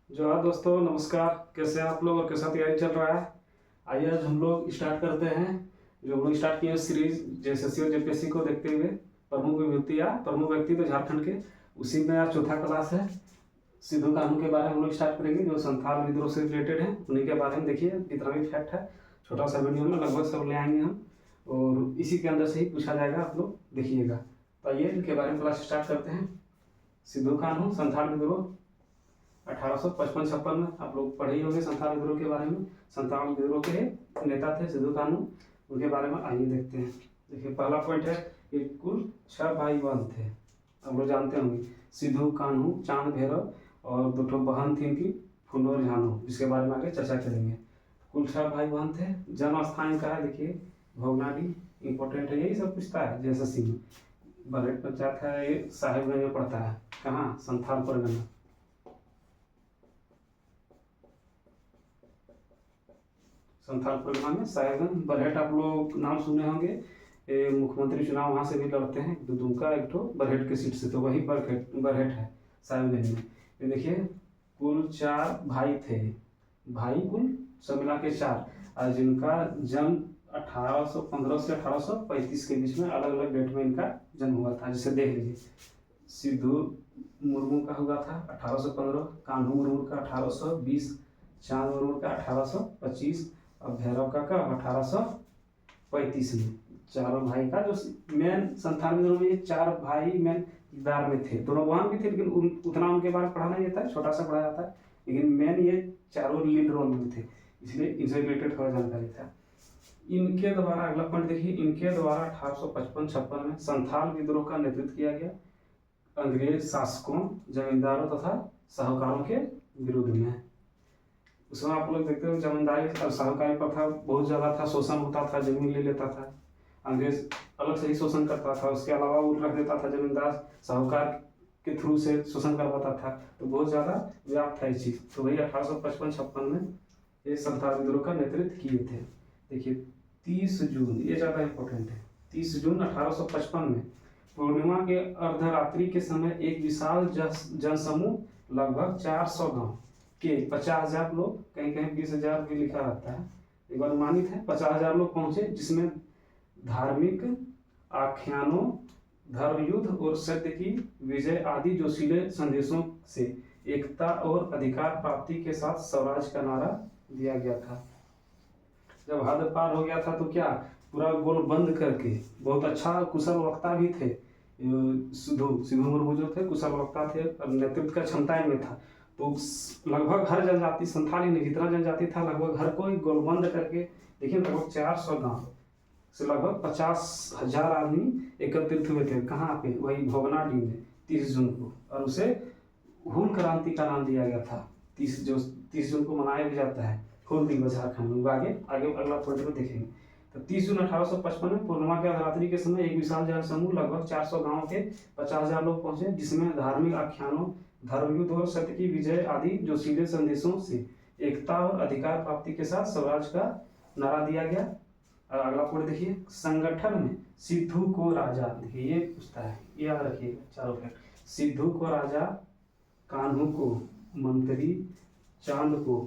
जो है दोस्तों, नमस्कार। कैसे हैं आप लोग और कैसा तैयारी चल रहा है? आइए आज हम लोग स्टार्ट करते हैं। जो हम लोग स्टार्ट किए सीरीज जेएसएससी और जेपीएससी को देखते हुए प्रमुख व्यक्ति तो झारखंड के, उसी में आज चौथा क्लास है। सिद्धू कान्हू के बारे में हम लोग स्टार्ट करेंगे, जो संथाल विद्रोह से रिलेटेड है। उन्हीं के बारे में देखिए, जितना भी फैक्ट है छोटा सा वीडियो में लगभग सब ले आएंगे हम, और इसी के अंदर से ही पूछा जाएगा, आप लोग देखिएगा। तो आइए इनके बारे में क्लास स्टार्ट करते हैं। सिद्धू कान्हू संथाल विद्रोह 1855-56 में आप लोग पढ़े ही होंगे संथाल विद्रोह के बारे में। संथाल विद्रोह के नेता थे सिद्धू कान्हू, उनके बारे में आइए देखते हैं। देखिए, पहला पॉइंट है कि कुल 6 भाई बहन थे। आप लोग जानते होंगे सिद्धू कान्हू, चांद भैरव, और 2 बहन थी इनकी, फुलो और झानो, जिसके बारे में आगे चर्चा करेंगे। कुल 6 भाई बहन थे। जन्म स्थान इनका है, देखिए भोगनाडी, इंपॉर्टेंट है, यही सब पूछता है जेएसएससी में। बरहट पंचायत है, ये साहिबगंज में पड़ता है। कहाँ? संथाल परगना। संथाल परगना में साहिबगंज। बरहट आप लोग नाम सुने होंगे, मुख्यमंत्री चुनाव वहाँ से भी लड़ते हैं, दुमका एक ठो बरहट की सीट से, तो वही बरहट है साहिबगंज में। ये देखिए, कुल 4 भाई थे। भाई कुल सब मिला के 4, और जिनका जन्म 1815 से 1835 के बीच में अलग अलग डेट में इनका जन्म हुआ था। जिसे देख लीजिए, सिद्धू मुर्मू का हुआ था 1815, कान्हू मुर्मू का 1820, चांद मुर्मू का 1825, और भैरव का 1835 में। चारों भाई का जो मेन संथाल विद्रोह में 4 भाई मेन किरदार में थे। दोनों बहन भी थे, लेकिन उतना उनके बारे में पढ़ा नहीं जाता है, छोटा सा पढ़ा जाता है। लेकिन मेन ये चारों लीड रोल में थे, इसलिए इनसे रिलेटेड थोड़ा जानकारी था। इनके द्वारा, अगला पॉइंट देखिए, इनके द्वारा 1855-56 में संथाल विद्रोह का नेतृत्व किया गया अंग्रेज शासकों, जमींदारों तथा साहूकारों के विरुद्ध में। उसमें आप लोग देखते हो, जमींदारी और साहूकारी प्रथा बहुत ज़्यादा था, शोषण होता था, जमीन ले लेता था। अंग्रेज अलग से ही शोषण करता था, उसके अलावा वो रख देता था, जमींदार साहूकार के थ्रू से शोषण करवाता था, तो बहुत ज़्यादा व्याप्त है ये चीज़। तो वही 1855-56 में ये संथाल विद्रोह का नेतृत्व किए थे। देखिए 30 जून, ये ज़्यादा इंपॉर्टेंट है। 30 जून 1855 में पूर्णिमा के अर्धरात्रि के समय एक विशाल जनसमूह लगभग 400 गांव के 50,000 लोग, कहीं कहीं 20,000 भी लिखा रहता है, एक बार अनुमानित है 50,000 लोग पहुंचे, जिसमें धार्मिक आख्यानों, धर्म युद्ध और सत्य की विजय आदि जोशीले संदेशों से एकता और अधिकार प्राप्ति के साथ स्वराज का नारा दिया गया था। जब हद पार हो गया था तो क्या, पूरा गोल बंद करके, बहुत अच्छा कुशल वक्ता भी थे सिद्धू मुर्मू जो थे, कुशल वक्ता थे और नेतृत्व का क्षमता इनमें था। तो लगभग हर जनजाति, संथाली ने जितना जनजाति था लगभग हर कोई गोलबंद करके, देखिए लगभग 400 गांव से लगभग 50,000 आदमी एकत्रित हुए थे। कहाँ पे? वही भोगनाडी में 30 जून को, और उसे हूल क्रांति का नाम दिया गया था। 30 जून को मनाया भी जाता है हूल दिवस झारखंड में। आगे आगे अगला पॉइंट में देखेंगे। तो 30 जून 1855 में पूर्णिमा के अर्धरात्रि के समय एक विशाल जनसमूह लगभग 400 गांव के 50,000 लोग पहुंचे, जिसमें धार्मिक आख्यानों, धर्म युद्ध और सत्य की विजय आदि जोशीले संदेशों से एकता और अधिकार प्राप्ति के साथ स्वराज का नारा दिया गया। अगला पॉइंट देखिए, संगठन में सिद्धू को राजा, देखिए ये पूछता है, याद रखिएगा चारों फैक्ट। सिद्धू को राजा, कान्हू को मंत्री, चांद को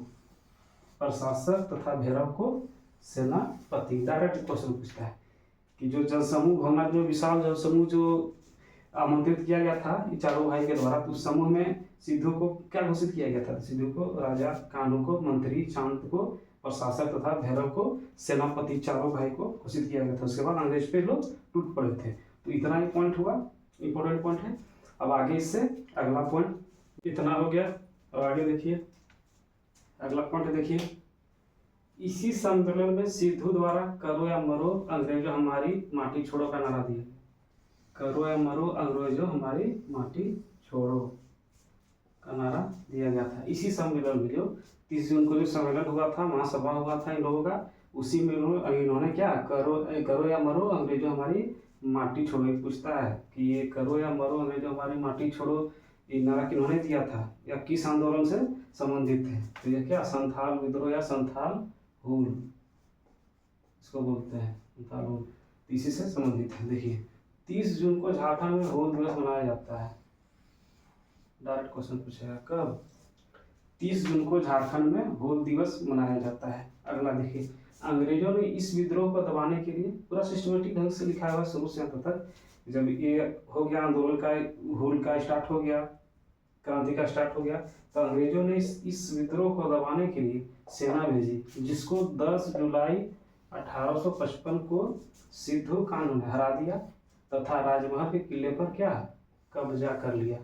प्रशासक तथा भैरव को सेनापति। डायरेक्ट क्वेश्चन पूछता है कि जो जनसमूह भवना, जो विशाल जनसमूह जो आमंत्रित किया गया था ये चारों भाई के द्वारा, तो उस समूह में सिद्धू को क्या घोषित किया गया था? सिद्धू को राजा, कान्हू को मंत्री, चांद को प्रशासक तथा भैरव को सेनापति, चारों भाई को घोषित किया गया था। उसके बाद अंग्रेज पे लोग टूट पड़े थे। तो इतना ही पॉइंट हुआ, इंपॉर्टेंट पॉइंट है। अब आगे इससे अगला पॉइंट, इतना हो गया। और आगे देखिए, अगला पॉइंट देखिए, इसी सम्मेलन में सिद्धू द्वारा करो या मरो अंग्रेजों हमारी माटी छोड़ो का नारा दिया। करो या मरो अंग्रेजों हमारी माटी छोड़ो का नारा दिया गया था। इसी सम्मेलन में, जो 30 जून को जो सम्मेलन हुआ था, महासभा हुआ था इन लोगों का, उसी में इन्होंने क्या, करो या मरो अंग्रेजों हमारी माटी छोड़ो। पूछता है कि ये करो या मरो अंग्रेजों हमारी माटी छोड़ो, ये नारा किन्होंने दिया था या किस आंदोलन से संबंधित है? तो ये क्या, संथाल विद्रोह या संथाल हूल इसको बोलते हैं, संथाल हूल, इसी से संबंधित है। देखिए 30 जून को झारखंड में हूल दिवस मनाया जाता है। डायरेक्ट क्वेश्चन पूछेगा कब? 30 जून को झारखंड में हूल दिवस मनाया जाता है। अगला देखिए, अंग्रेजों ने इस विद्रोह को दबाने के लिए, पूरा सिस्टमेटिक ढंग से लिखा हुआ शुरू से अंत तक। जब ये हो गया आंदोलन का, हूल का स्टार्ट हो गया, क्रांति का स्टार्ट हो गया, तो अंग्रेजों ने इस विद्रोह को दबाने के लिए सेना भेजी, जिसको 10 जुलाई 1855 को सिद्धू कानू ने हरा दिया तथा राजमहल के किले पर क्या कब्जा कर लिया।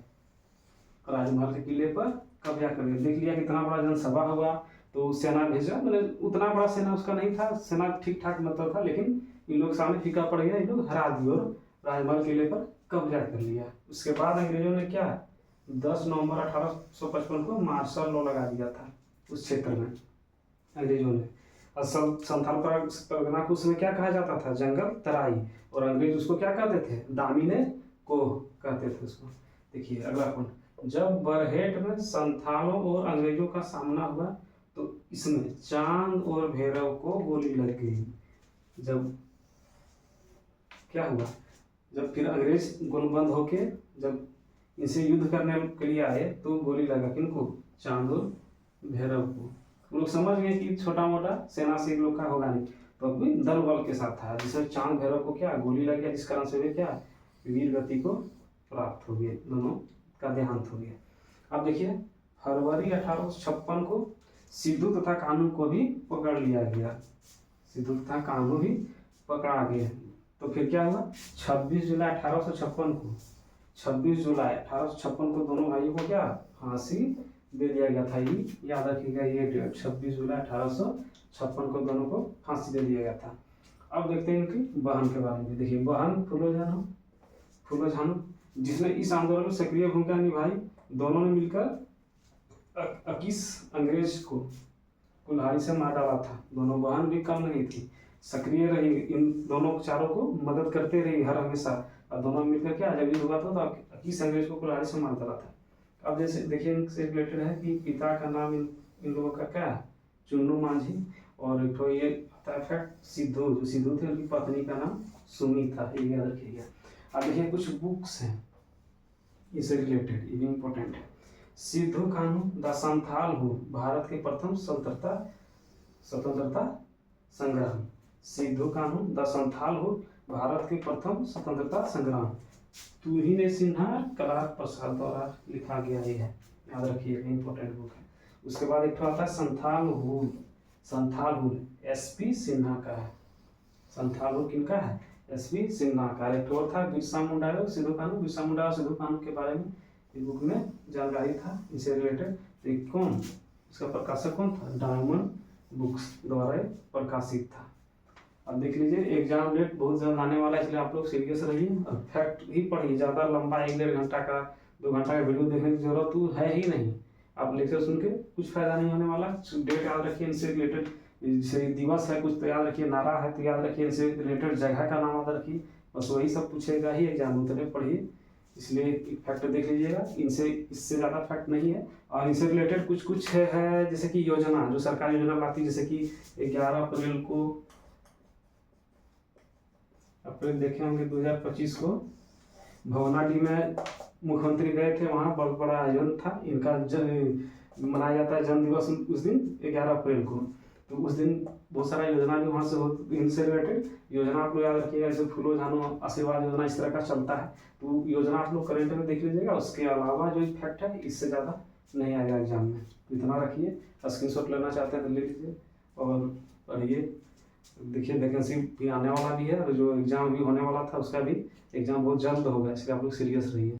राजमहल के किले पर कब्जा कर लिया। देख लिया कितना बड़ा जनसभा हुआ, तो सेना भेजा, मतलब उतना बड़ा सेना उसका नहीं था, सेना ठीक ठाक मतलब था, लेकिन इन लोग सामने फीका पड़ गया, इन लोग हरा दिए और राजमहल किले पर कब्जा कर लिया। उसके बाद अंग्रेजों ने क्या 10 नवंबर 1855 को मार्शल लॉ लगा दिया था उस क्षेत्र में अंग्रेजों ने। असल संथाल परगना को उसमें क्या कहा जाता था, जंगल तराई, और अंग्रेज उसको क्या कहते थे, दामिने को कहते थे उसको। देखिए अगला पॉइंट, जब बरहेट में संथालों और अंग्रेजों का सामना हुआ तो इसमें चांद और भैरव को गोली लग गई। जब क्या हुआ, जब फिर अंग्रेज गोलबंद होके जब इनसे युद्ध करने के लिए आए तो गोली लगा किनको, चांद और भैरव को। लोग समझ गए कि छोटा मोटा सेना से लोग का होगा नहीं, तो अभी दल बल के साथ था, जिससे चांद भैरव को क्या गोली लग गया, जिस कारण से वे क्या वीर गति को प्राप्त हो गए, दोनों का देहांत हो गया। अब देखिए फरवरी 1856 को सिद्धू तथा कानू को भी पकड़ लिया गया, सिद्धू तथा कानू भी पकड़ा गए। तो फिर क्या हुआ, 26 जुलाई 1856 को 26 जुलाई 1856 को दोनों भाइयों को क्या फांसी दे दिया गया था। ये याद रखिएगा, ये डेट 26 जुलाई 1856 को दोनों को फांसी दे दिया गया था। अब देखते हैं इनकी बहन के बारे में। देखिए बहन फूलो झानो जिसने इस आंदोलन में सक्रिय भूमिका निभाई। दोनों ने मिलकर 21 अंग्रेज को कुल्हाड़ी से मार डाला था। दोनों बहन भी कम नहीं थी, सक्रिय रही, इन दोनों चारों को मदद करते रही हर हमेशा, और दोनों मिलकर क्या जब युद्ध हुआ था तो 21 अंग्रेज को कुल्हाड़ी से मार डाला था। अब जैसे देखिए इनसे रिलेटेड है कि पिता का नाम इन लोगों का क्या है, चुन्नू मांझी, और एक तो ये आता है फैक्ट सिद्धू, जो सिद्धू थे उनकी पत्नी का नाम सुमी था, ये याद रखिएगा। अब देखिए कुछ बुक्स हैं इससे रिलेटेड, ये भी इम्पोर्टेंट है। सिद्धू कानू द संथाल हूल, भारत के प्रथम स्वतंत्रता संग्राम। सिद्धू कानू द संथाल हूल, भारत के प्रथम स्वतंत्रता संग्राम। तुहिने सिन्हा कलार प्रसाद द्वारा लिखा गया है, याद रखिएगा, इंपॉर्टेंट बुक है। उसके बाद एक आता है संथाल हूल एसपी सिन्हा का है। संथाल हूल किनका है, एसपी सिन्हा का। एक और था बिरसा मुंडा और सिद्धू कानू, बिरसा मुंडा और सिद्धू कानू के बारे में इस बुक में जानकारी था इनसे रिलेटेड। तो कौन, इसका प्रकाशक कौन था, डायमंड बुक्स द्वारा प्रकाशित था। अब देख लीजिए एग्जाम डेट बहुत जल्द आने वाला है, इसलिए आप लोग सीरियस रहिए और फैक्ट ही पढ़िए। ज़्यादा लंबा 1-1.5 घंटा का 2 घंटा का वीडियो देखने की जरूरत तो है ही नहीं। आप लेक्चर सुन के कुछ फायदा नहीं होने वाला। डेट याद रखिए, इनसे रिलेटेड जैसे दिवस है कुछ तो याद रखिए, नारा है तो याद रखिए, इनसे रिलेटेड जगह का नाम याद रखिए, बस वही सब पूछेगा ही एग्जाम, उतने पढ़िए। इसलिए फैक्ट देख लीजिएगा, इससे ज़्यादा फैक्ट नहीं है। और इनसे रिलेटेड कुछ है जैसे कि योजना, जो सरकार योजना लाती है, जैसे कि 11 अप्रैल को देखे होंगे 2025 को भवनाडी में मुख्यमंत्री गए थे, वहाँ बहुत बड़ा आयोजन था इनका, मनाया जाता है जन्म दिवस उस दिन 11 अप्रैल को। तो उस दिन बहुत सारा योजना भी वहाँ से हो, इनसे रिलेटेड योजना आप लोग याद रखिएगा, जैसे फूलो झानो आशीर्वाद योजना इस तरह का चलता है, तो योजना आप लोग करेंट में देख लीजिएगा। उसके अलावा जो फैक्ट है इससे ज़्यादा नहीं आएगा एग्जाम में, इतना रखिए। स्क्रीनशॉट लेना चाहते हैं तो ले लीजिए और पढ़िए। देखिए वैकेंसी भी आने वाला भी है, और जो एग्ज़ाम भी होने वाला था उसका भी एग्ज़ाम बहुत जल्द होगा, इसलिए आप लोग सीरियस रहिए।